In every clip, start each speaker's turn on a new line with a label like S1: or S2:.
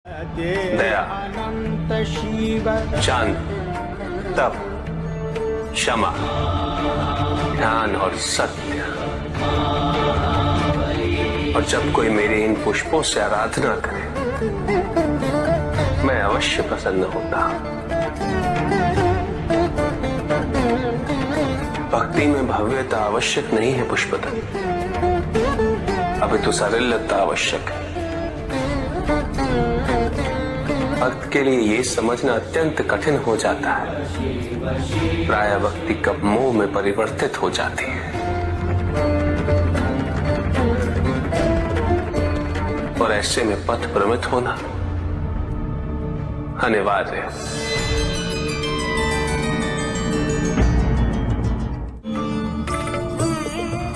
S1: दया, शांत, तप, क्षमा, ध्यान और सत्य। और जब कोई मेरे इन पुष्पों से आराधना करे, मैं अवश्य प्रसन्न होता। भक्ति में भव्यता आवश्यक नहीं है पुष्पदल, अभी तो सरलता आवश्यक है। भक्त के लिए ये समझना अत्यंत कठिन हो जाता है प्रायः भक्ति कब मोह में परिवर्तित हो जाती है, और ऐसे में पथ भ्रमित होना अनिवार्य है।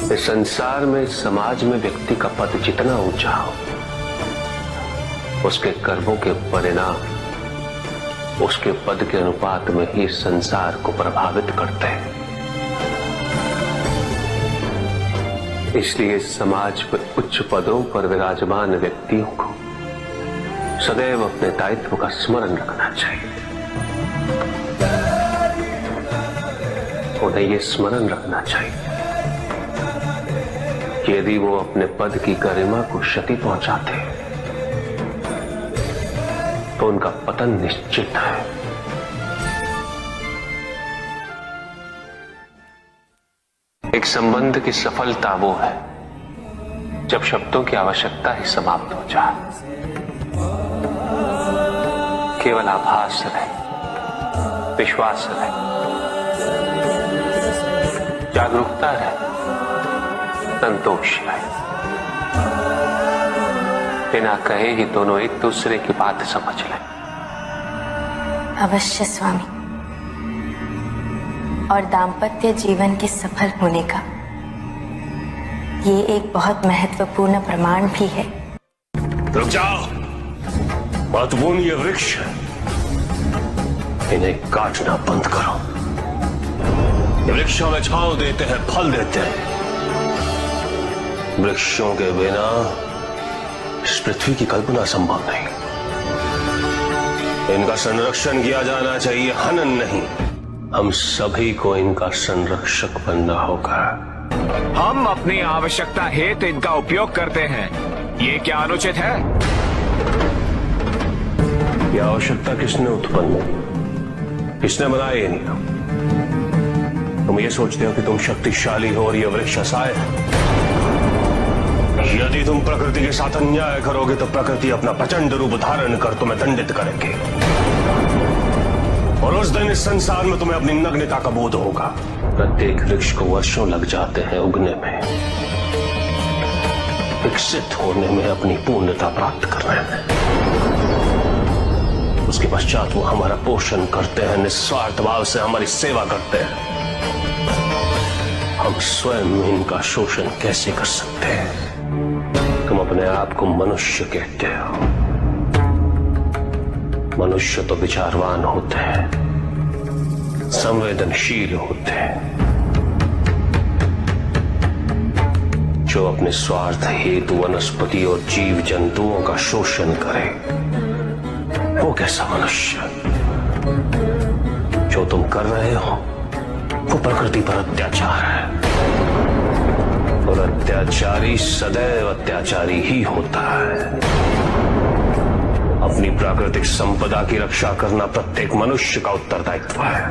S1: इस संसार में, समाज में व्यक्ति का पद जितना ऊंचा हो, उसके कर्मों के परिणाम उसके पद के अनुपात में ही संसार को प्रभावित करते हैं। इसलिए समाज में उच्च पदों पर विराजमान व्यक्तियों को सदैव अपने दायित्व का स्मरण रखना चाहिए। उन्हें यह स्मरण रखना चाहिए कि यदि वो अपने पद की गरिमा को क्षति पहुंचाते हैं तो उनका पतन निश्चित है। एक संबंध की सफलता वो है जब शब्दों की आवश्यकता ही समाप्त हो जाए, केवल आभास रहे, विश्वास रहे, जागरूकता रहे, संतोष रहे। बिना कहे ही दोनों एक दूसरे की बात समझ लें।
S2: अवश्य स्वामी, और दाम्पत्य जीवन के सफल होने का ये एक बहुत महत्वपूर्ण प्रमाण भी है।
S3: रुक जाओ, महत्वपूर्ण ये वृक्ष है, इन्हें काटना बंद करो। ये वृक्ष हमें छांव देते हैं, फल देते हैं। वृक्षों के बिना इस पृथ्वी की कल्पना संभव नहीं। इनका संरक्षण किया जाना चाहिए, हनन नहीं। हम सभी को इनका संरक्षक बनना होगा।
S4: हम अपनी आवश्यकता हेतु इनका उपयोग करते हैं, ये क्या अनुचित है?
S3: यह आवश्यकता किसने उत्पन्न की? किसने बनाया ये नियम? तुम ये सोचते हो कि तुम शक्तिशाली हो और यह वृक्ष असहाय है। यदि तुम प्रकृति के साथ अन्याय करोगे तो प्रकृति अपना प्रचंड रूप धारण कर तुम्हें दंडित करेंगे, और उस दिन इस संसार में तुम्हें अपनी नग्नता का बोध होगा। प्रत्येक वृक्ष को वर्षों लग जाते हैं उगने में, विकसित होने में, अपनी पूर्णता प्राप्त करने में। उसके पश्चात वो हमारा पोषण करते हैं, निस्वार्थ भाव से हमारी सेवा करते हैं। हम स्वयं इनका शोषण कैसे कर सकते हैं? तुम अपने आप को मनुष्य कहते हो। मनुष्य तो विचारवान होते हैं, संवेदनशील होते हैं। जो अपने स्वार्थ हेतु वनस्पति और जीव जंतुओं का शोषण करे, वो कैसा मनुष्य? जो तुम कर रहे हो वो प्रकृति पर अत्याचार है, और अत्याचारी सदैव अत्याचारी ही होता है। अपनी प्राकृतिक संपदा की रक्षा करना प्रत्येक मनुष्य का उत्तरदायित्व है।